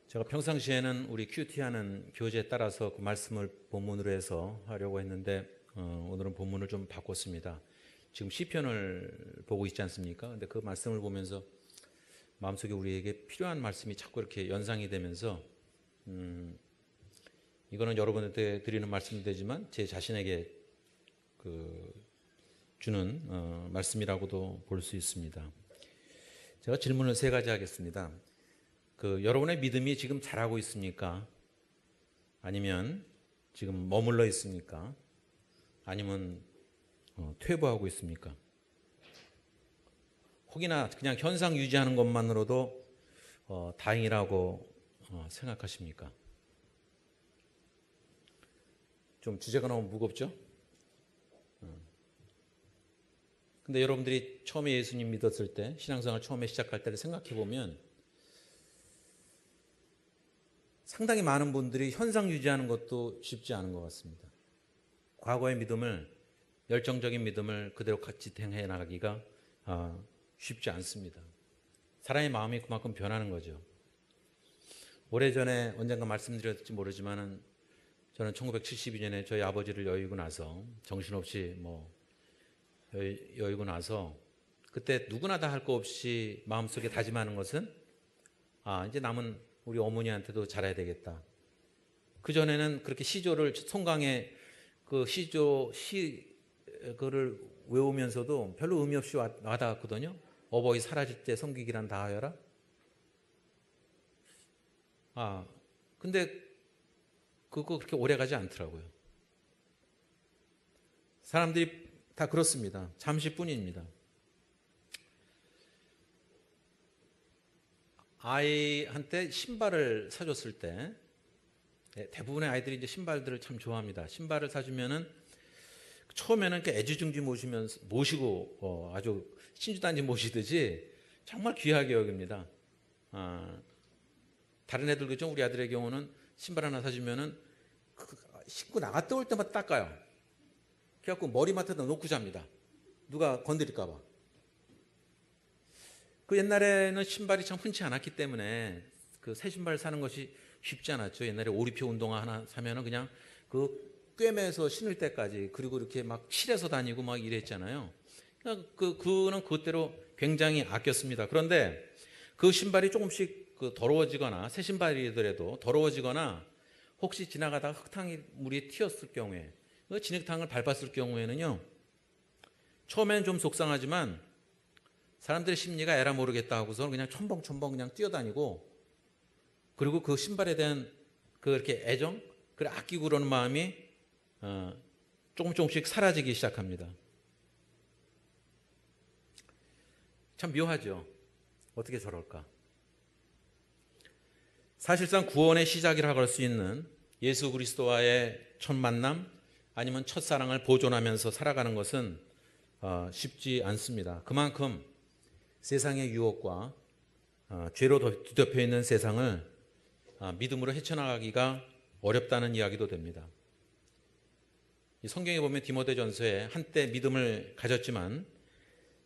제가 평상시에는 우리 큐티하는 교재에 따라서 그 말씀을 본문으로 해서 하려고 했는데 오늘은 본문을 좀 바꿨습니다. 지금 시편을 보고 있지 않습니까? 근데 그 말씀을 보면서 마음속에 우리에게 필요한 말씀이 자꾸 이렇게 연상이 되면서 이거는 여러분한테 드리는 말씀이 되지만 제 자신에게 주는 말씀이라고도 볼 수 있습니다. 제가 질문을 세 가지 하겠습니다. 여러분의 믿음이 지금 자라고 있습니까? 아니면 지금 머물러 있습니까? 아니면 퇴보하고 있습니까? 혹이나 그냥 현상 유지하는 것만으로도 다행이라고 생각하십니까? 좀 주제가 너무 무겁죠? 근데 여러분들이 처음에 예수님 믿었을 때, 신앙생활 처음에 시작할 때를 생각해 보면 상당히 많은 분들이 현상 유지하는 것도 쉽지 않은 것 같습니다. 과거의 믿음을, 열정적인 믿음을 그대로 같이 행해 나가기가 쉽지 않습니다. 사람의 마음이 그만큼 변하는 거죠. 오래전에 언젠가 말씀드렸을지 모르지만은 저는 1972년에 저희 아버지를 여의고 나서 정신없이 여의고 나서 그때 누구나 다 할 거 없이 마음속에 다짐하는 것은 이제 남은 우리 어머니한테도 잘해야 되겠다. 그전에는 그렇게 시조를 송강에 그를 외우면서도 별로 의미 없이 와닿았거든요. 어버이 사라질 때 섬기기란 다 하여라. 근데 그거 그렇게 오래 가지 않더라고요. 사람들이 다 그렇습니다. 잠시뿐입니다. 아이한테 신발을 사줬을 때 대부분의 아이들이 이제 신발들을 참 좋아합니다. 신발을 사주면은 처음에는 애지중지 모시고 아주 신주단지 모시듯이 정말 귀하게 여깁니다. 다른 애들 그죠? 우리 아들의 경우는 신발 하나 사주면은 신고 나갔다 올 때마다 닦아요. 그래갖고 머리맡에다 놓고 잡니다. 누가 건드릴까봐. 옛날에는 신발이 참 흔치 않았기 때문에 새 신발 사는 것이 쉽지 않았죠. 옛날에 오리표 운동화 하나 사면은 그냥 꿰매서 신을 때까지, 그리고 이렇게 막 칠해서 다니고 막 이랬잖아요. 그러니까 그는 그것대로 굉장히 아꼈습니다. 그런데 그 신발이 조금씩 더러워지거나, 새 신발이더라도 더러워지거나, 혹시 지나가다가 흙탕이 물이 튀었을 경우에, 진흙탕을 밟았을 경우에는요, 처음에는 좀 속상하지만 사람들의 심리가 에라 모르겠다 하고서 그냥 첨벙첨벙 그냥 뛰어다니고, 그리고 그 신발에 대한 이렇게 애정, 그래 아끼고 그러는 마음이 조금씩 사라지기 시작합니다. 참 묘하죠. 어떻게 저럴까? 사실상 구원의 시작이라고 할 수 있는 예수 그리스도와의 첫 만남, 아니면 첫사랑을 보존하면서 살아가는 것은 쉽지 않습니다. 그만큼 세상의 유혹과 죄로 뒤덮여 있는 세상을 믿음으로 헤쳐나가기가 어렵다는 이야기도 됩니다. 성경에 보면 디모데전서에 한때 믿음을 가졌지만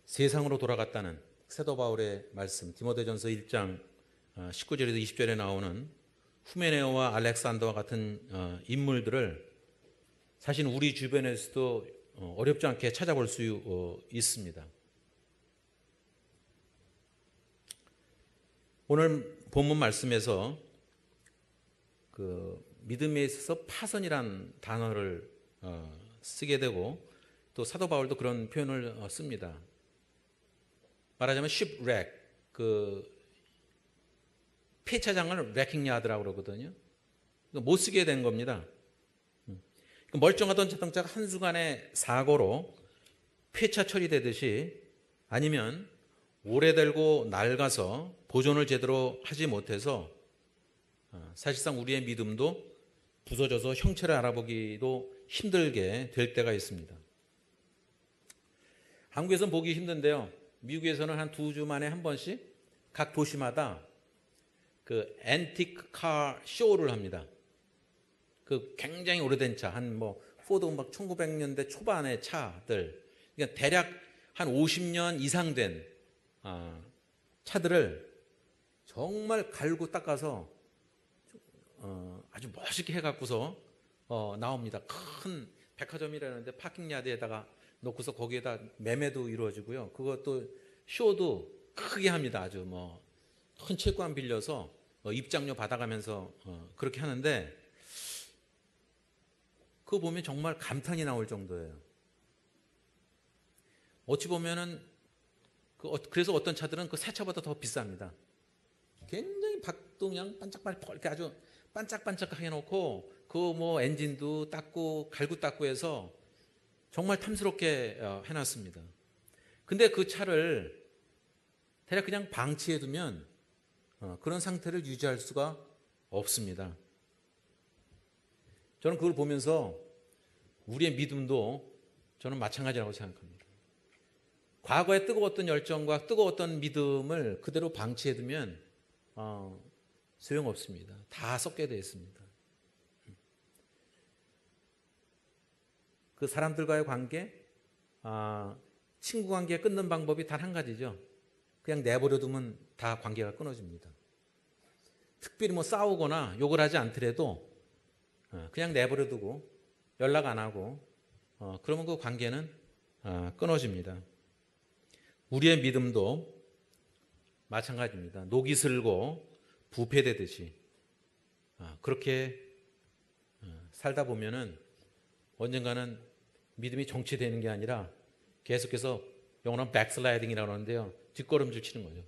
세상으로 돌아갔다는 사도 바울의 말씀, 디모데전서 1장 19절에서 20절에 나오는 후메네오와 알렉산더와 같은 인물들을 사실 우리 주변에서도 어렵지 않게 찾아볼 수 있습니다. 오늘 본문 말씀에서 믿음에 있어서 파선이란 단어를 쓰게 되고, 또 사도 바울도 그런 표현을 씁니다. 말하자면 shipwreck, 폐차장을 wrecking yard라고 그러거든요. 못 쓰게 된 겁니다. 멀쩡하던 자동차가 한순간에 사고로 폐차 처리되듯이, 아니면 오래되고 낡아서 보존을 제대로 하지 못해서 사실상 우리의 믿음도 부서져서 형체를 알아보기도 힘들게 될 때가 있습니다. 한국에서는 보기 힘든데요, 미국에서는 한 2주 만에 한 번씩 각 도시마다 앤티크 카 쇼를 합니다. 굉장히 오래된 차, 포드 1900년대 초반의 차들, 그러니까 대략 한 50년 이상 된 차들을 정말 갈고 닦아서 아주 멋있게 해갖고서 나옵니다. 큰 백화점이라는데 파킹야드에다가 놓고서 거기에다 매매도 이루어지고요. 그것도 쇼도 크게 합니다. 아주 뭐 큰 체육관 빌려서 입장료 받아가면서 그렇게 하는데 그거 보면 정말 감탄이 나올 정도예요. 어찌 보면은 그래서 어떤 차들은 그 새 차보다 더 비쌉니다. 굉장히 박도 그냥 반짝반짝 이렇게 아주 반짝반짝하게 해놓고 그 뭐 엔진도 닦고 갈고 닦고 해서 정말 탐스럽게 해놨습니다. 근데 그 차를 대략 그냥 방치해두면 그런 상태를 유지할 수가 없습니다. 저는 그걸 보면서 우리의 믿음도 저는 마찬가지라고 생각합니다. 과거에 뜨거웠던 열정과 뜨거웠던 믿음을 그대로 방치해두면 소용없습니다. 다 썩게 되어 있습니다. 그 사람들과의 관계, 친구 관계 끊는 방법이 단 한 가지죠. 그냥 내버려두면 다 관계가 끊어집니다. 특별히 뭐 싸우거나 욕을 하지 않더라도 그냥 내버려두고 연락 안 하고 그러면 그 관계는 끊어집니다. 우리의 믿음도 마찬가지입니다. 녹이 슬고 부패되듯이 그렇게 살다 보면은 언젠가는 믿음이 정체되는 게 아니라 계속해서 영어로는 백슬라이딩이라고 하는데요. 뒷걸음질 치는 거죠.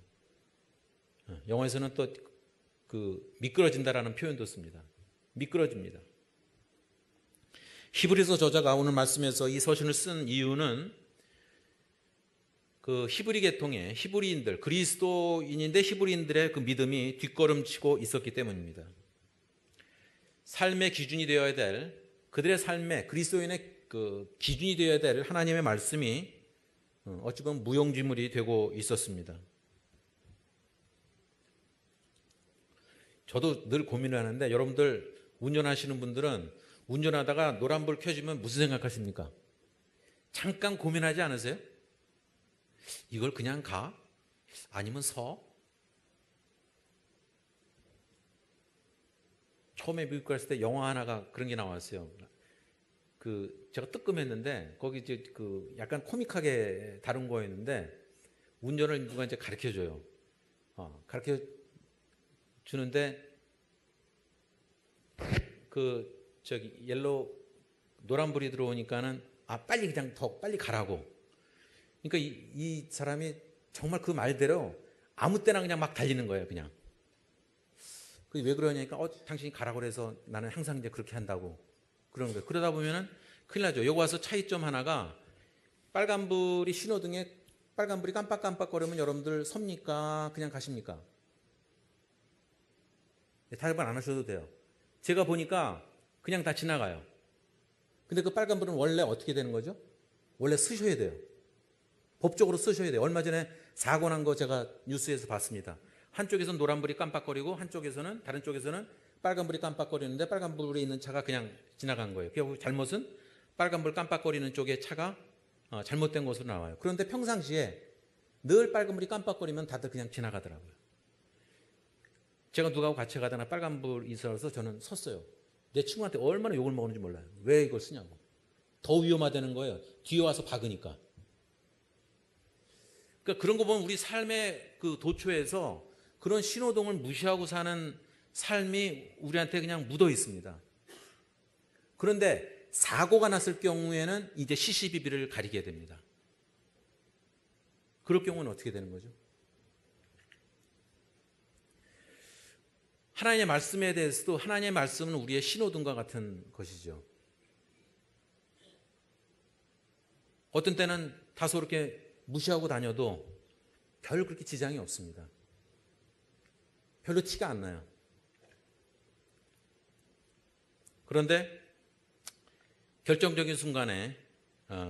영어에서는 또 그 미끄러진다라는 표현도 씁니다. 미끄러집니다. 히브리서 저자가 오늘 말씀에서 이 서신을 쓴 이유는 그 히브리 계통의 히브리인들, 그리스도인인데 히브리인들의 그 믿음이 뒷걸음치고 있었기 때문입니다. 삶의 기준이 되어야 될 그들의 삶의 그리스도인의 그 기준이 되어야 될 하나님의 말씀이 어찌 보면 무용지물이 되고 있었습니다. 저도 늘 고민을 하는데 여러분들 운전하시는 분들은 운전하다가 노란불 켜지면 무슨 생각하십니까? 잠깐 고민하지 않으세요? 이걸 그냥 가? 아니면 서? 처음에 미국 갔을 때 영화 하나가 그런 게 나왔어요. 제가 뜨끔했는데 거기 이제 약간 코믹하게 다룬 거였는데 운전을 누가 이제 가르쳐 줘요. 가르쳐 주는데 노란불이 들어오니까는 빨리 그냥 더 빨리 가라고. 그러니까 이 사람이 정말 그 말대로 아무 때나 그냥 막 달리는 거예요, 그냥. 왜 그러냐니까 당신이 가라고 그래서 나는 항상 이제 그렇게 한다고 그러는 거예요. 그러다 보면은 큰일 나죠. 여기 와서 차이점 하나가 빨간불이 신호등에 빨간불이 깜빡깜빡거리면 여러분들 섭니까? 그냥 가십니까? 답변 안 하셔도 돼요. 제가 보니까 그냥 다 지나가요. 근데 그 빨간불은 원래 어떻게 되는 거죠? 원래 쓰셔야 돼요. 법적으로 쓰셔야 돼요. 얼마 전에 사고 난 거 제가 뉴스에서 봤습니다. 한쪽에서는 노란불이 깜빡거리고 다른 쪽에서는 빨간불이 깜빡거리는데 빨간불에 있는 차가 그냥 지나간 거예요. 결국 잘못은 빨간불 깜빡거리는 쪽에 차가 잘못된 것으로 나와요. 그런데 평상시에 늘 빨간불이 깜빡거리면 다들 그냥 지나가더라고요. 제가 누구하고 같이 가다가 빨간불이 있어서 저는 섰어요. 내 친구한테 얼마나 욕을 먹었는지 몰라요. 왜 이걸 쓰냐고. 더 위험하다는 거예요. 뒤에 와서 박으니까. 그러니까 그런 거 보면 우리 삶의 그 도초에서 그런 신호등을 무시하고 사는 삶이 우리한테 그냥 묻어 있습니다. 그런데 사고가 났을 경우에는 이제 CCTV를 가리게 됩니다. 그럴 경우는 어떻게 되는 거죠? 하나님의 말씀에 대해서도 하나님의 말씀은 우리의 신호등과 같은 것이죠. 어떤 때는 다소 이렇게 무시하고 다녀도 별 그렇게 지장이 없습니다. 별로 티가 안 나요. 그런데 결정적인 순간에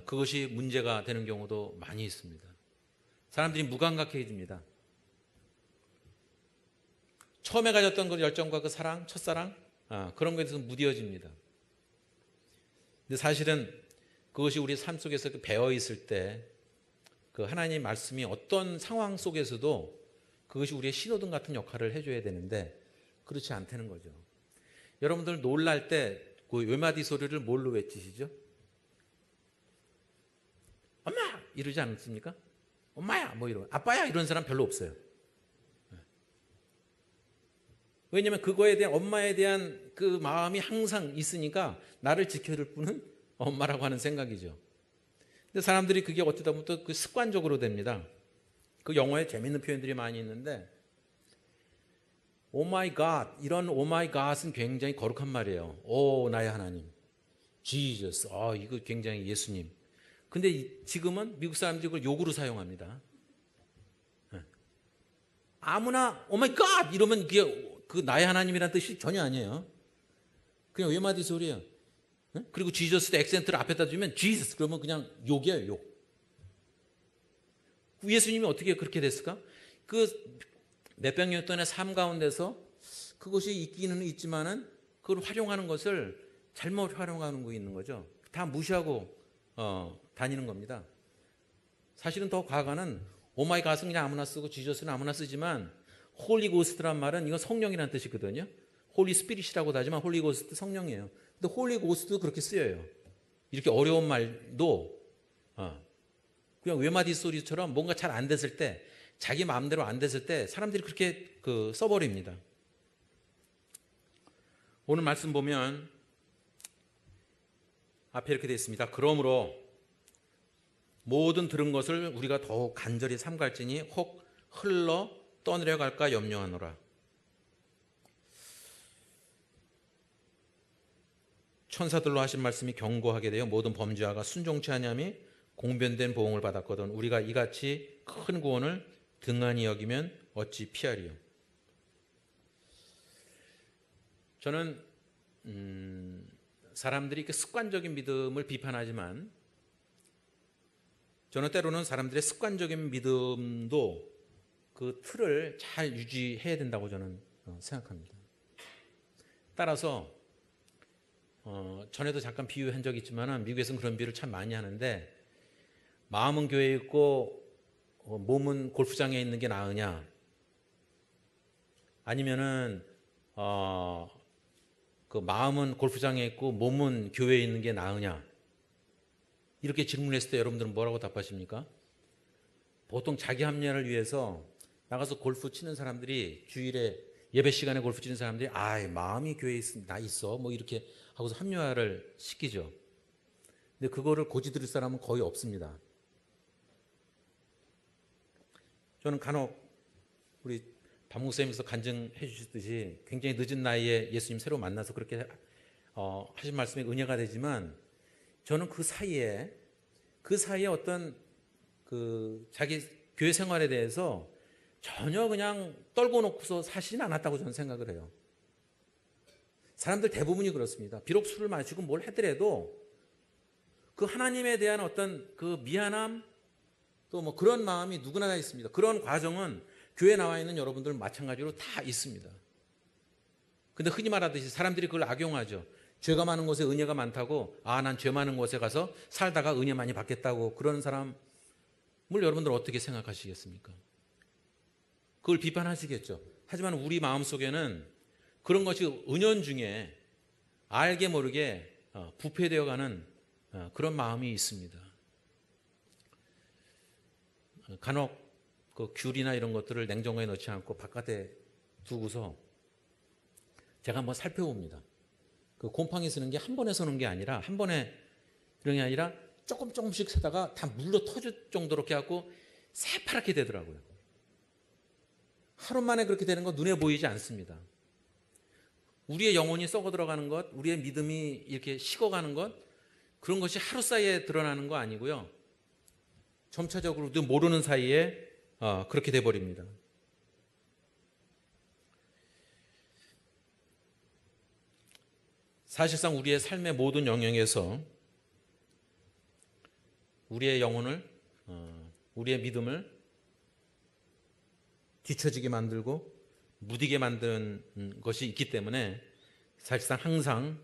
그것이 문제가 되는 경우도 많이 있습니다. 사람들이 무감각해집니다. 처음에 가졌던 그 열정과 그 사랑, 첫사랑 그런 것에 대해서 무뎌집니다. 근데 사실은 그것이 우리 삶 속에서 배어 있을 때 그 하나님의 말씀이 어떤 상황 속에서도 그것이 우리의 신호등 같은 역할을 해줘야 되는데 그렇지 않다는 거죠. 여러분들 놀랄 때 그 외마디 소리를 뭘로 외치시죠? 엄마! 이러지 않습니까? 엄마야! 뭐 이런, 아빠야! 이런 사람 별로 없어요. 왜냐면 그거에 대한, 엄마에 대한 그 마음이 항상 있으니까 나를 지켜줄 분은 엄마라고 하는 생각이죠. 근데 사람들이 그게 어쩌다 보면 또 그 습관적으로 됩니다. 그 영어에 재밌는 표현들이 많이 있는데, 오 마이 갓, 이런 오 마이 갓은 굉장히 거룩한 말이에요. 오, 나의 하나님. Jesus, 이거 굉장히 예수님. 근데 지금은 미국 사람들이 그걸 욕으로 사용합니다. 아무나 오 마이 갓 이러면 그게 그 나의 하나님이라는 뜻이 전혀 아니에요. 그냥 외마디 소리예요. 그리고 지저스도 액센트를 앞에다 주면 Jesus 그러면 그냥 욕이에요, 욕. 예수님이 어떻게 그렇게 됐을까? 그 몇백 년 동안의 삶 가운데서 그것이 있기는 있지만은 그걸 활용하는 것을 잘못 활용하는 거 있는 거죠. 다 무시하고 다니는 겁니다. 사실은 더 과거는 오마이 갓은 그냥 아무나 쓰고 지저스는 아무나 쓰지만 홀리 고스트란 말은 이건 성령이라는 뜻이거든요. 홀리 스피릿이라고도 하지만 홀리 고스트 성령이에요. 근데 홀리 고스트도 그렇게 쓰여요. 이렇게 어려운 말도 그냥 외마디 소리처럼 뭔가 잘 안 됐을 때, 자기 마음대로 안 됐을 때 사람들이 그렇게 써버립니다. 오늘 말씀 보면 앞에 이렇게 되어 있습니다. 그러므로 모든 들은 것을 우리가 더욱 간절히 삼갈지니 혹 흘러 떠내려갈까 염려하노라. 천사들로 하신 말씀이 경고하게 되어 모든 범죄자가 순종치 아니함이 공변된 보응을 받았거든 우리가 이같이 큰 구원을 등한히 여기면 어찌 피하리요. 저는 사람들이 그 습관적인 믿음을 비판하지만 저는 때로는 사람들의 습관적인 믿음도 그 틀을 잘 유지해야 된다고 저는 생각합니다. 따라서 전에도 잠깐 비유한 적이 있지만 미국에서는 그런 비유를 참 많이 하는데, 마음은 교회에 있고 몸은 골프장에 있는 게 나으냐, 아니면은 그 마음은 골프장에 있고 몸은 교회에 있는 게 나으냐, 이렇게 질문했을 때 여러분들은 뭐라고 답하십니까? 보통 자기 합리화를 위해서 나가서 골프 치는 사람들이, 주일에 예배 시간에 골프 치는 사람들이 마음이 교회에 나 있어 뭐 이렇게 하고서 합리화를 시키죠. 근데 그거를 고지 들을 사람은 거의 없습니다. 저는 간혹 우리 박목사님께서 간증해 주셨듯이 굉장히 늦은 나이에 예수님 새로 만나서 그렇게 하신 말씀이 은혜가 되지만, 저는 그 사이에 어떤 그 자기 교회 생활에 대해서 전혀 그냥 떨고 놓고서 사시진 않았다고 저는 생각을 해요. 사람들 대부분이 그렇습니다. 비록 술을 마시고 뭘 하더라도 그 하나님에 대한 어떤 그 미안함, 또 뭐 그런 마음이 누구나 다 있습니다. 그런 과정은 교회에 나와 있는 여러분들 마찬가지로 다 있습니다. 근데 흔히 말하듯이 사람들이 그걸 악용하죠. 죄가 많은 곳에 은혜가 많다고, 난 죄 많은 곳에 가서 살다가 은혜 많이 받겠다고, 그런 사람을 여러분들 어떻게 생각하시겠습니까? 그걸 비판하시겠죠. 하지만 우리 마음속에는 그런 것이 은연중에 알게 모르게 부패되어가는 그런 마음이 있습니다. 간혹 그 귤이나 이런 것들을 냉장고에 넣지 않고 바깥에 두고서 제가 한번 살펴봅니다. 그 곰팡이 쓰는 게 한 번에 서는 게 아니라, 한 번에 그런 게 아니라 조금씩 쓰다가 다 물러 터질 정도로 이렇게 해갖고 새파랗게 되더라고요. 하루 만에 그렇게 되는 거 눈에 보이지 않습니다. 우리의 영혼이 썩어 들어가는 것, 우리의 믿음이 이렇게 식어가는 것, 그런 것이 하루 사이에 드러나는 거 아니고요. 점차적으로도 모르는 사이에 그렇게 돼버립니다. 사실상 우리의 삶의 모든 영역에서 우리의 영혼을, 우리의 믿음을 뒤처지게 만들고 무디게 만드는 것이 있기 때문에 사실상 항상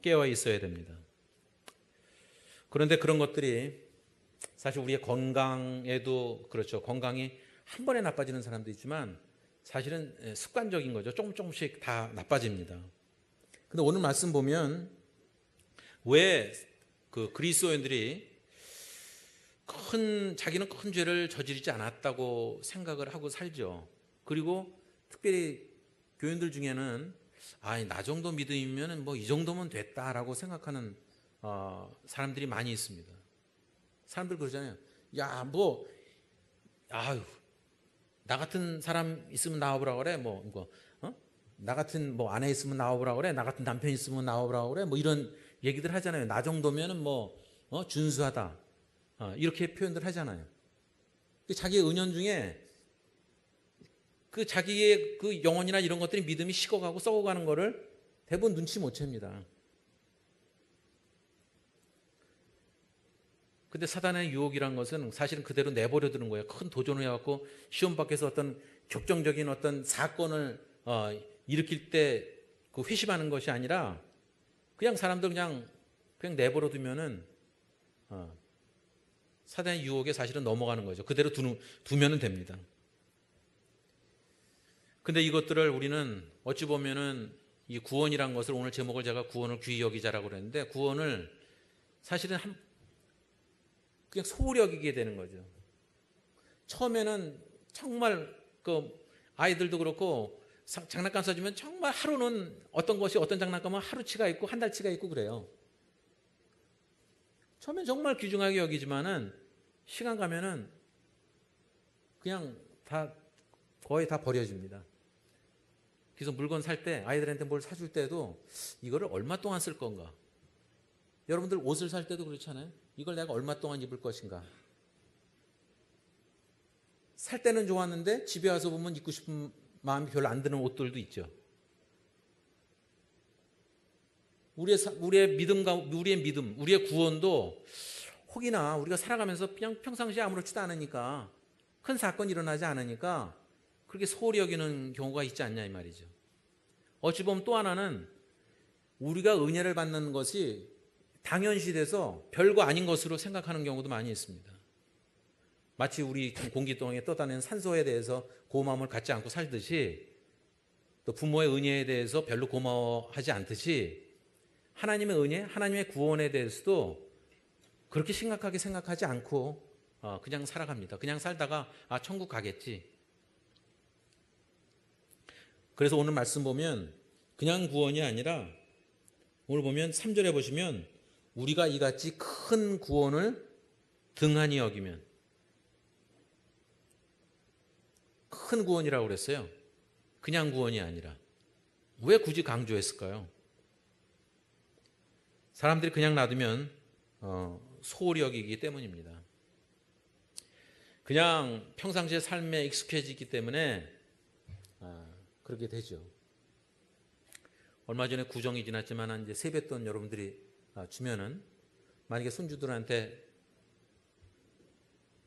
깨어 있어야 됩니다. 그런데 그런 것들이 사실 우리의 건강에도 그렇죠. 건강이 한 번에 나빠지는 사람도 있지만 사실은 습관적인 거죠. 조금씩 다 나빠집니다. 근데 오늘 말씀 보면 왜 그 그리스도인들이 자기는 큰 죄를 저지르지 않았다고 생각을 하고 살죠. 그리고 특별히 교인들 중에는 나 정도 믿음이면 뭐 이 정도면 됐다라고 생각하는 사람들이 많이 있습니다. 사람들 그러잖아요. 야, 뭐, 아유, 나 같은 사람 있으면 나와보라 그래. 뭐, 이거, 나 같은 뭐 아내 있으면 나와보라 그래. 나 같은 남편 있으면 나와보라 그래. 뭐 이런 얘기들 하잖아요. 나 정도면은 뭐, 준수하다. 이렇게 표현들 하잖아요. 자기의 은연 중에 그 자기의 그 영혼이나 이런 것들이 믿음이 식어가고 썩어가는 거를 대부분 눈치 못 챕니다. 근데 사단의 유혹이란 것은 사실은 그대로 내버려 두는 거예요. 큰 도전을 해갖고 시험 밖에서 어떤 격정적인 어떤 사건을 일으킬 때 그 회심하는 것이 아니라 그냥 사람들 그냥 내버려 두면은 사단의 유혹에 사실은 넘어가는 거죠. 그대로 두면은 됩니다. 근데 이것들을 우리는 어찌 보면은 이 구원이란 것을 오늘 제목을 제가 구원을 귀히 여기자라고 그랬는데 구원을 사실은 그냥 소홀히 여기게 되는 거죠. 처음에는 정말 그 아이들도 그렇고 장난감 써주면 정말 하루는 어떤 장난감은 하루치가 있고 한 달치가 있고 그래요. 처음엔 정말 귀중하게 여기지만은 시간 가면은 그냥 거의 다 버려집니다. 그래서 물건 살 때 아이들한테 뭘 사줄 때도 이거를 얼마 동안 쓸 건가? 여러분들 옷을 살 때도 그렇잖아요. 이걸 내가 얼마 동안 입을 것인가? 살 때는 좋았는데 집에 와서 보면 입고 싶은 마음이 별로 안 드는 옷들도 있죠. 우리의 믿음, 우리의 구원도 혹이나 우리가 살아가면서 그냥 평상시에 아무렇지도 않으니까 큰 사건이 일어나지 않으니까 그렇게 소홀히 여기는 경우가 있지 않냐 이 말이죠. 어찌 보면 또 하나는 우리가 은혜를 받는 것이 당연시돼서 별거 아닌 것으로 생각하는 경우도 많이 있습니다. 마치 우리 공기동에 떠다니는 산소에 대해서 고마움을 갖지 않고 살듯이 또 부모의 은혜에 대해서 별로 고마워하지 않듯이 하나님의 은혜, 하나님의 구원에 대해서도 그렇게 심각하게 생각하지 않고 그냥 살아갑니다. 그냥 살다가 천국 가겠지. 그래서 오늘 말씀 보면 그냥 구원이 아니라 오늘 보면 3절에 보시면 우리가 이같이 큰 구원을 등한히 여기면 큰 구원이라고 그랬어요. 그냥 구원이 아니라. 왜 굳이 강조했을까요? 사람들이 그냥 놔두면 소홀히 여기기 때문입니다. 그냥 평상시의 삶에 익숙해지기 때문에 그렇게 되죠. 얼마 전에 구정이 지났지만 이제 세뱃돈 여러분들이 주면은 만약에 손주들한테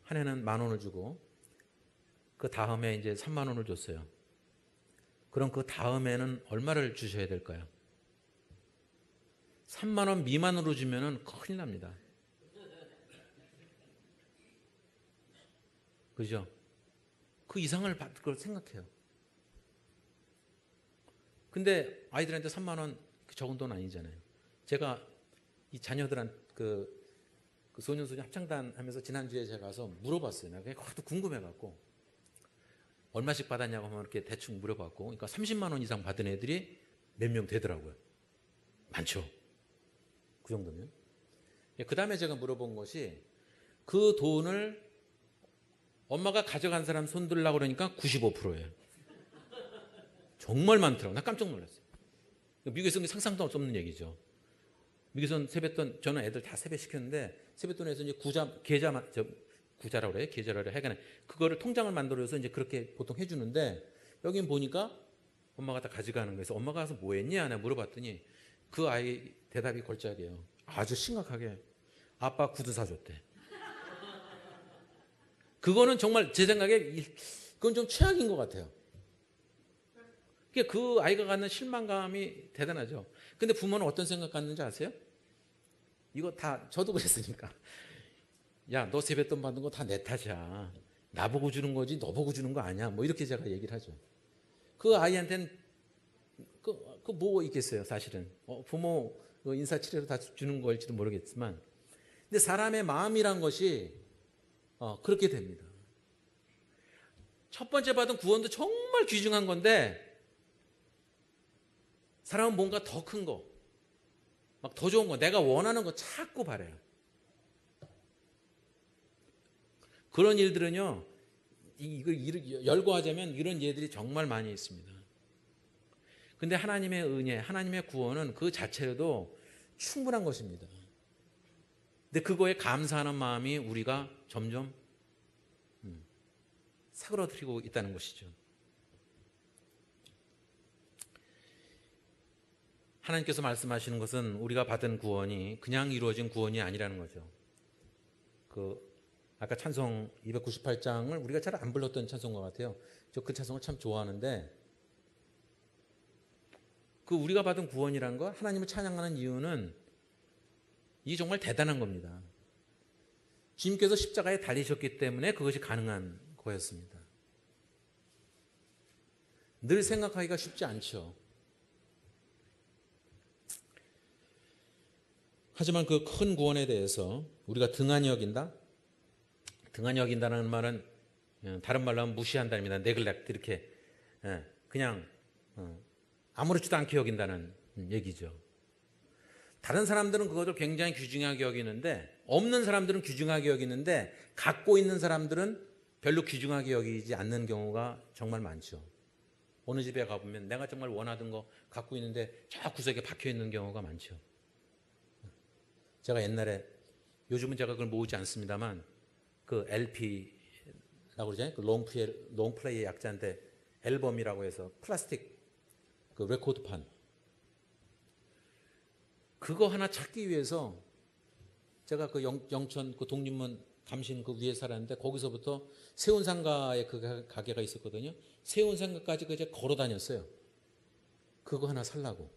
한 해는 10,000원을 주고 그 다음에 이제 30,000원을 줬어요. 그럼 그 다음에는 얼마를 주셔야 될까요? 30,000원 미만으로 주면은 큰일 납니다. 그죠? 그 이상을 받을 걸 생각해요. 근데 아이들한테 30,000원 적은 돈 아니잖아요. 제가 이 자녀들한테 그 소년소녀 합창단 하면서 지난주에 제가 가서 물어봤어요. 내가 그것도 궁금해갖고 얼마씩 받았냐고 하면 이렇게 대충 물어봤고, 그러니까 30만 원 이상 받은 애들이 몇 명 되더라고요. 많죠. 그 정도면. 그 다음에 제가 물어본 것이 그 돈을 엄마가 가져간 사람 손 들려고 그러니까 95%예요. 정말 많더라고요. 나 깜짝 놀랐어요. 미국에서는 상상도 없는 얘기죠. 미국에서는 세뱃돈, 저는 애들 다 세배 시켰는데 세뱃돈에서 이제 구자라고 그래요. 계좌라고 해가지고 그거를 통장을 만들어서 이제 그렇게 보통 해주는데 여긴 보니까 엄마가 다 가져가는 거예요. 그래서 엄마가 가서 뭐 했냐? 내가 물어봤더니 그 아이 대답이 걸작이에요. 아주 심각하게 아빠 구두 사줬대. 그거는 정말 제 생각에 그건 좀 최악인 것 같아요. 그 아이가 갖는 실망감이 대단하죠. 근데 부모는 어떤 생각 갖는지 아세요? 이거 다 저도 그랬으니까. 야, 너 세뱃돈 받는 거 다 내 탓이야. 나보고 주는 거지 너 보고 주는 거 아니야. 뭐 이렇게 제가 얘기를 하죠. 그 아이한테는 그 뭐 있겠어요, 사실은. 부모 인사치레로 다 주는 걸지도 모르겠지만. 근데 사람의 마음이란 것이 그렇게 됩니다. 첫 번째 받은 구원도 정말 귀중한 건데 사람은 뭔가 더 큰 거, 막 더 좋은 거, 내가 원하는 거 자꾸 바래요. 그런 일들은요, 이걸 열거하자면 이런 예들이 정말 많이 있습니다. 근데 하나님의 은혜, 하나님의 구원은 그 자체로도 충분한 것입니다. 근데 그거에 감사하는 마음이 우리가 점점 사그러뜨리고 있다는 것이죠. 하나님께서 말씀하시는 것은 우리가 받은 구원이 그냥 이루어진 구원이 아니라는 거죠. 아까 찬송 298장을 우리가 잘 안 불렀던 찬송과 같아요. 저 그 찬송을 참 좋아하는데, 우리가 받은 구원이라는 거, 하나님을 찬양하는 이유는 이게 정말 대단한 겁니다. 주님께서 십자가에 달리셨기 때문에 그것이 가능한 거였습니다. 늘 생각하기가 쉽지 않죠. 하지만 그 큰 구원에 대해서 우리가 등한히 여긴다? 등한히 여긴다는 말은 다른 말로 하면 무시한다입니다. 네글렉트, 이렇게 그냥 아무렇지도 않게 여긴다는 얘기죠. 다른 사람들은 그것을 굉장히 귀중하게 여기는데, 없는 사람들은 귀중하게 여기는데, 갖고 있는 사람들은 별로 귀중하게 여기지 않는 경우가 정말 많죠. 어느 집에 가보면 내가 정말 원하던 거 갖고 있는데 저 구석에 박혀 있는 경우가 많죠. 제가 옛날에, 요즘은 제가 그걸 모으지 않습니다만, LP라고 그러잖아요. 롱플레이의 약자인데, 앨범이라고 해서 플라스틱 레코드판, 그거 하나 찾기 위해서 제가 영천 독립문 감신 위에 살았는데, 거기서부터 세운상가에 가게가 있었거든요. 세운상가까지 이제 걸어 다녔어요. 그거 하나 살라고.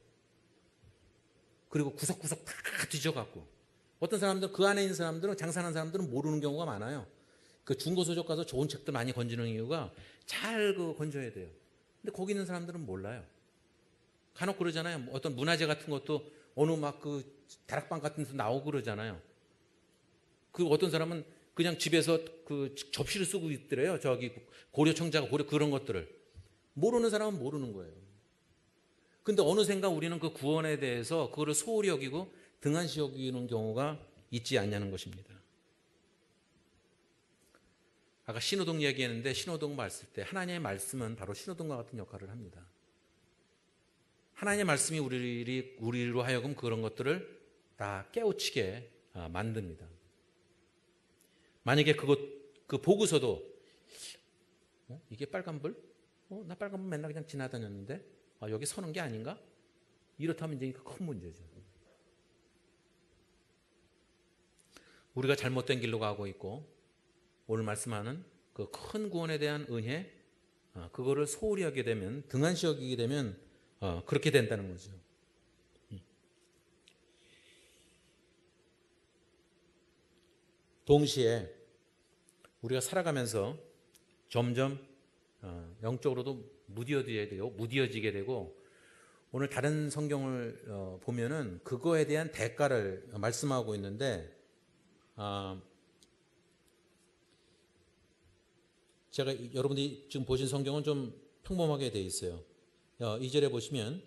그리고 구석구석 다 뒤져갖고, 어떤 사람들, 그 안에 있는 사람들은, 장사하는 사람들은 모르는 경우가 많아요. 중고서적 가서 좋은 책들 많이 건지는 이유가 잘 건져야 돼요. 근데 거기 있는 사람들은 몰라요. 간혹 그러잖아요. 어떤 문화재 같은 것도 어느 다락방 같은 데서 나오고 그러잖아요. 어떤 사람은 그냥 집에서 접시를 쓰고 있더래요. 저기 고려 그런 것들을. 모르는 사람은 모르는 거예요. 근데 어느샌가 우리는 그 구원에 대해서 그거를 소홀히 여기고 등한시 여기는 경우가 있지 않냐는 것입니다. 아까 신호등 얘기했는데, 신호등 봤을 때 하나님의 말씀은 바로 신호등과 같은 역할을 합니다. 하나님의 말씀이 우리로 하여금 그런 것들을 다 깨우치게 만듭니다. 만약에 보고서도 이게 빨간불? 나 빨간불 맨날 그냥 지나다녔는데 여기 서는 게 아닌가? 이렇다면 이제 큰 문제죠. 우리가 잘못된 길로 가고 있고, 오늘 말씀하는 그 큰 구원에 대한 은혜, 그거를 소홀히 하게 되면, 등한시 여기게 되면 그렇게 된다는 거죠. 동시에 우리가 살아가면서 점점 영적으로도 무뎌지게 되고, 오늘 다른 성경을 보면은 그거에 대한 대가를 말씀하고 있는데, 제가 여러분들이 지금 보신 성경은 좀 평범하게 되어 있어요. 2절에 보시면,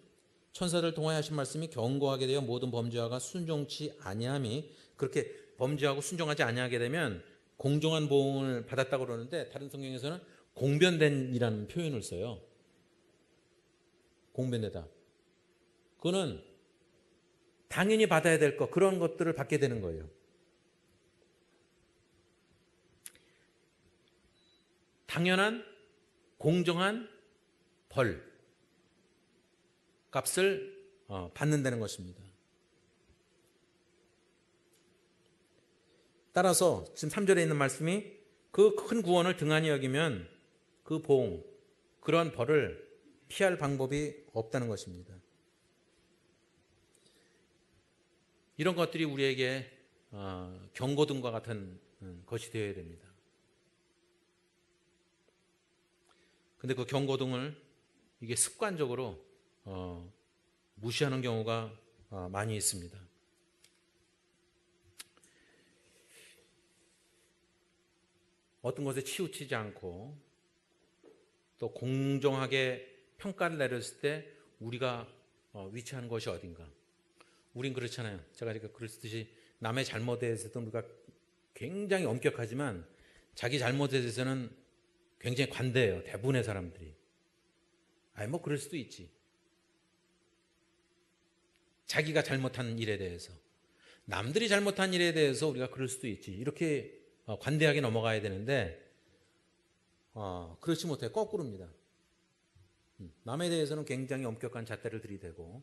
천사를 통하여 하신 말씀이 경고하게 되어 모든 범죄자가 순종치 아니함이, 그렇게 범죄하고 순종하지 아니하게 되면 공정한 보응을 받았다고 그러는데, 다른 성경에서는 공변된이라는 표현을 써요. 공변되다. 그거는 당연히 받아야 될 것, 그런 것들을 받게 되는 거예요. 당연한 공정한 벌 값을 받는다는 것입니다. 따라서 지금 3절에 있는 말씀이, 그 큰 구원을 등한히 여기면 그 보응, 그런 벌을 피할 방법이 없다는 것입니다. 이런 것들이 우리에게 경고등과 같은 것이 되어야 됩니다. 근데 그 경고등을 이게 습관적으로 무시하는 경우가 많이 있습니다. 어떤 것에 치우치지 않고 또 공정하게 평가를 내렸을 때 우리가 위치하는 것이 어딘가. 우린 그렇잖아요. 제가 그랬듯이 남의 잘못에 대해서도 우리가 굉장히 엄격하지만 자기 잘못에 대해서는 굉장히 관대해요. 대부분의 사람들이. 아니 뭐 그럴 수도 있지. 자기가 잘못한 일에 대해서. 남들이 잘못한 일에 대해서 우리가 그럴 수도 있지. 이렇게 관대하게 넘어가야 되는데 그렇지 못해 거꾸로입니다. 남에 대해서는 굉장히 엄격한 잣대를 들이대고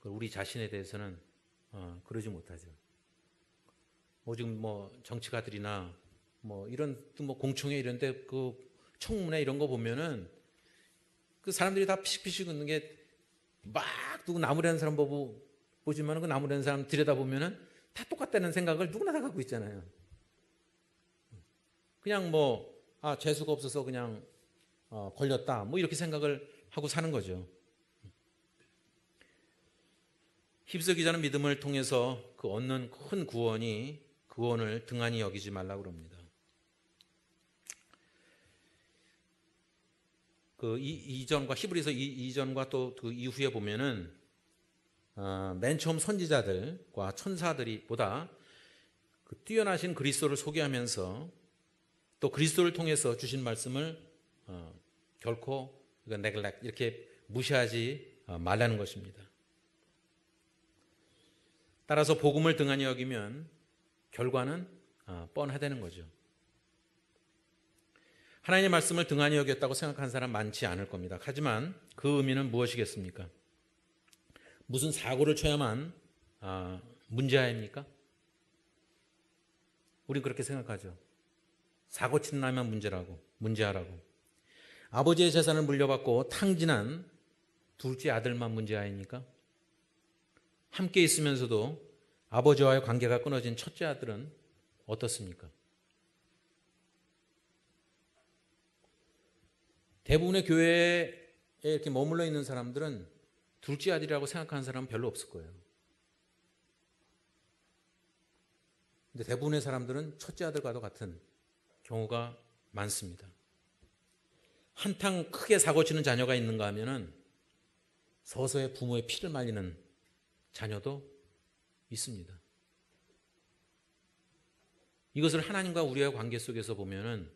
우리 자신에 대해서는 그러지 못하죠. 오직 뭐 정치가들이나 뭐 이런 뭐 공청회 이런데 그 청문회 이런 거 보면은 그 사람들이 다 피식피식 웃는 게 막 누구 나무라는 사람 보지만 그 나무라는 사람 들여다 보면은 다 똑같다는 생각을 누구나 다 갖고 있잖아요. 그냥 뭐 재수가 없어서 그냥 걸렸다 뭐 이렇게 생각을 하고 사는 거죠. 히브리서 기자는 믿음을 통해서 그 얻는 큰 구원을 등한히 여기지 말라고 그럽니다. 그 이전과 히브리서 이전과 또 그 이후에 보면은 맨 처음 선지자들과 천사들이 보다 그 뛰어나신 그리스도를 소개하면서 또 그리스도를 통해서 주신 말씀을 결코 neglect 이렇게 무시하지 말라는 것입니다. 따라서 복음을 등한히 여기면 결과는 뻔하다는 거죠. 하나님의 말씀을 등한히 여겼다고 생각하는 사람 많지 않을 겁니다. 하지만 그 의미는 무엇이겠습니까? 무슨 사고를 쳐야만 문제아입니까? 우린 그렇게 생각하죠. 사고 치는 날만 문제하라고. 아버지의 재산을 물려받고 탕진한 둘째 아들만 문제아입니까? 함께 있으면서도 아버지와의 관계가 끊어진 첫째 아들은 어떻습니까? 대부분의 교회에 이렇게 머물러 있는 사람들은 둘째 아들이라고 생각하는 사람은 별로 없을 거예요. 근데 대부분의 사람들은 첫째 아들과도 같은 경우가 많습니다. 한탕 크게 사고치는 자녀가 있는가 하면은 서서히 부모의 피를 말리는 자녀도 있습니다. 이것을 하나님과 우리의 관계 속에서 보면은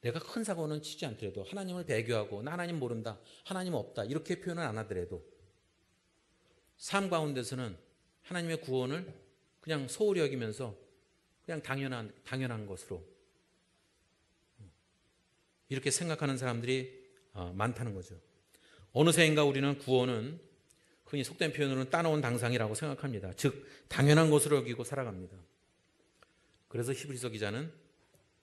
내가 큰 사고는 치지 않더라도 하나님을 배교하고 나 하나님 모른다, 하나님 없다 이렇게 표현을 안 하더라도 삶 가운데서는 하나님의 구원을 그냥 소홀히 여기면서 그냥 당연한 것으로 이렇게 생각하는 사람들이 많다는 거죠. 어느새인가 우리는 구원은 흔히 속된 표현으로는 따놓은 당상이라고 생각합니다. 즉 당연한 것으로 여기고 살아갑니다. 그래서 히브리서 기자는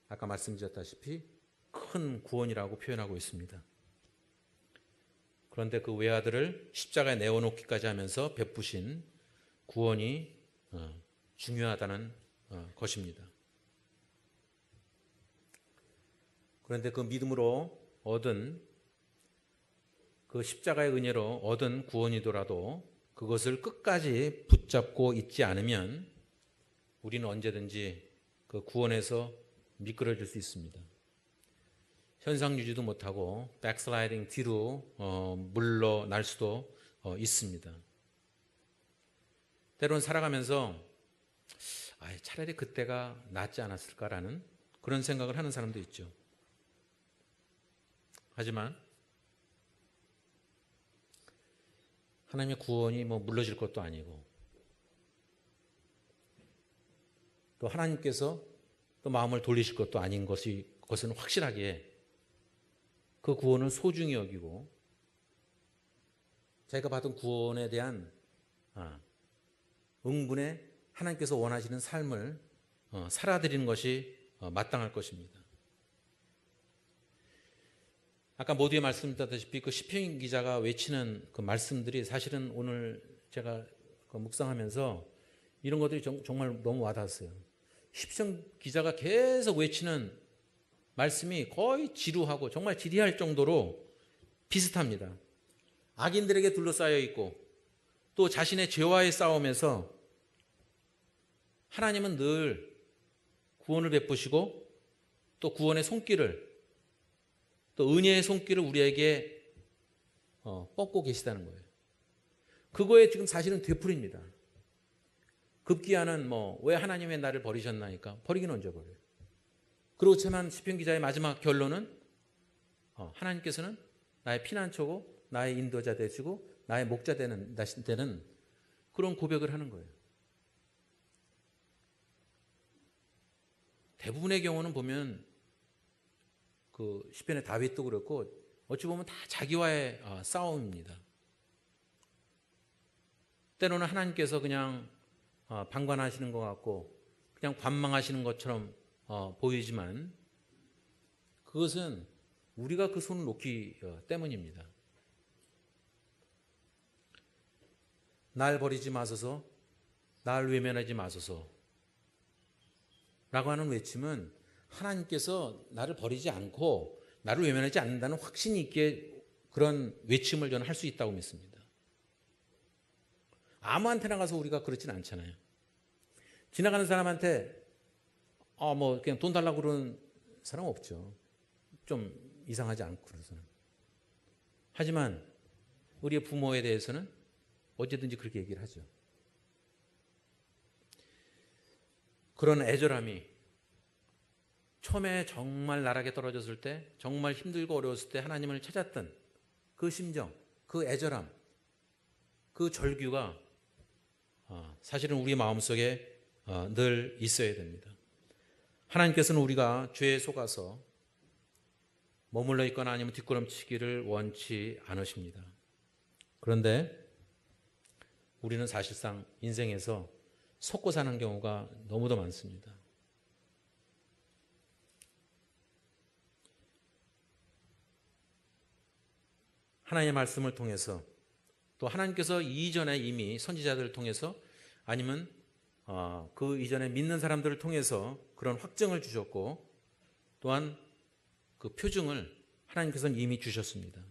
아까 말씀드렸다시피 큰 구원이라고 표현하고 있습니다. 그런데 그 외아들을 십자가에 내어놓기까지 하면서 베푸신 구원이 중요하다는 것입니다. 그런데 그 믿음으로 얻은 그 십자가의 은혜로 얻은 구원이더라도 그것을 끝까지 붙잡고 있지 않으면 우리는 언제든지 그 구원에서 미끄러질 수 있습니다. 현상 유지도 못하고 백슬라이딩 뒤로 물러날 수도 있습니다. 때로는 살아가면서 차라리 그때가 낫지 않았을까라는 그런 생각을 하는 사람도 있죠. 하지만 하나님의 구원이 물러질 것도 아니고 또 하나님께서 또 마음을 돌리실 것도 아닌 것은 확실하게 그 구원을 소중히 여기고 자기가 받은 구원에 대한 응분에 하나님께서 원하시는 삶을 살아드리는 것이 마땅할 것입니다. 아까 모두에 말씀드렸다시피 그 시편 기자가 외치는 그 말씀들이 사실은 오늘 제가 묵상하면서 이런 것들이 정말 너무 와닿았어요. 시편 기자가 계속 외치는 말씀이 거의 지루하고 정말 지리할 정도로 비슷합니다. 악인들에게 둘러싸여 있고 또 자신의 죄와의 싸움에서 하나님은 늘 구원을 베푸시고 또 구원의 손길을 또 은혜의 손길을 우리에게 뻗고 계시다는 거예요. 그거에 지금 사실은 되풀이입니다. 급기야는 왜 하나님의 나를 버리셨나니까 버리긴 언제 버려요. 그렇지만 시편 기자의 마지막 결론은 하나님께서는 나의 피난처고 나의 인도자 되시고 나의 목자 되는 그런 고백을 하는 거예요. 대부분의 경우는 보면 그 시편의 다윗도 그렇고 어찌 보면 다 자기와의 싸움입니다. 때로는 하나님께서 그냥 방관하시는 것 같고 그냥 관망하시는 것처럼 보이지만 그것은 우리가 그 손을 놓기 때문입니다. 날 버리지 마소서, 날 외면하지 마소서 라고 하는 외침은 하나님께서 나를 버리지 않고 나를 외면하지 않는다는 확신이 있게 그런 외침을 저는 할 수 있다고 믿습니다. 아무한테나 가서 우리가 그렇진 않잖아요. 지나가는 사람한테 그냥 돈 달라고 그러는 사람 없죠. 좀 이상하지 않고 그래서는. 하지만 우리의 부모에 대해서는 언제든지 그렇게 얘기를 하죠. 그런 애절함이 처음에 정말 나락에 떨어졌을 때, 정말 힘들고 어려웠을 때 하나님을 찾았던 그 심정, 그 애절함, 그 절규가 사실은 우리 마음속에 늘 있어야 됩니다. 하나님께서는 우리가 죄에 속아서 머물러 있거나 아니면 뒷걸음치기를 원치 않으십니다. 그런데 우리는 사실상 인생에서 속고 사는 경우가 너무도 많습니다. 하나님의 말씀을 통해서 또 하나님께서 이전에 이미 선지자들을 통해서 아니면 그 이전에 믿는 사람들을 통해서 그런 확증을 주셨고 또한 그 표징을 하나님께서는 이미 주셨습니다.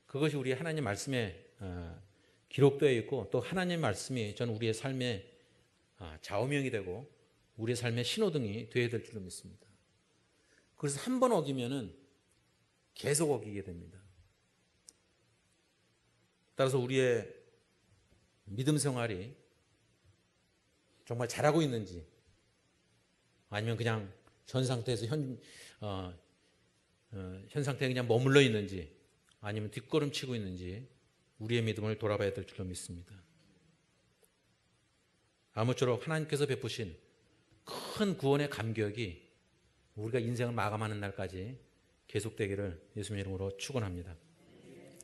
그것이 우리 하나님 말씀에 기록되어 있고 또 하나님 말씀이 저는 우리의 삶의 좌우명이 되고 우리의 삶의 신호등이 되어야 될 줄로 믿습니다. 그래서 한 번 어기면은 계속 어기게 됩니다. 따라서 우리의 믿음 생활이 정말 잘하고 있는지 아니면 그냥 현 상태에서 현 상태에 그냥 머물러 있는지 아니면 뒷걸음치고 있는지 우리의 믿음을 돌아봐야 될 줄로 믿습니다. 아무쪼록 하나님께서 베푸신 큰 구원의 감격이 우리가 인생을 마감하는 날까지 계속되기를 예수님 이름으로 축원합니다.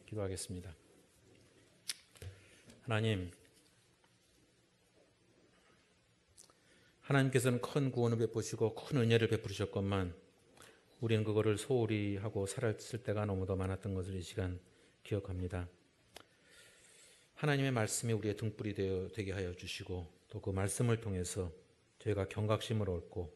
기도하겠습니다. 하나님께서는 큰 구원을 베푸시고 큰 은혜를 베푸셨건만 우리는 그거를 소홀히 하고 살았을 때가 너무도 많았던 것을 이 시간 기억합니다. 하나님의 말씀이 우리의 등불이 되게 하여 주시고 또 그 말씀을 통해서 저희가 경각심을 얻고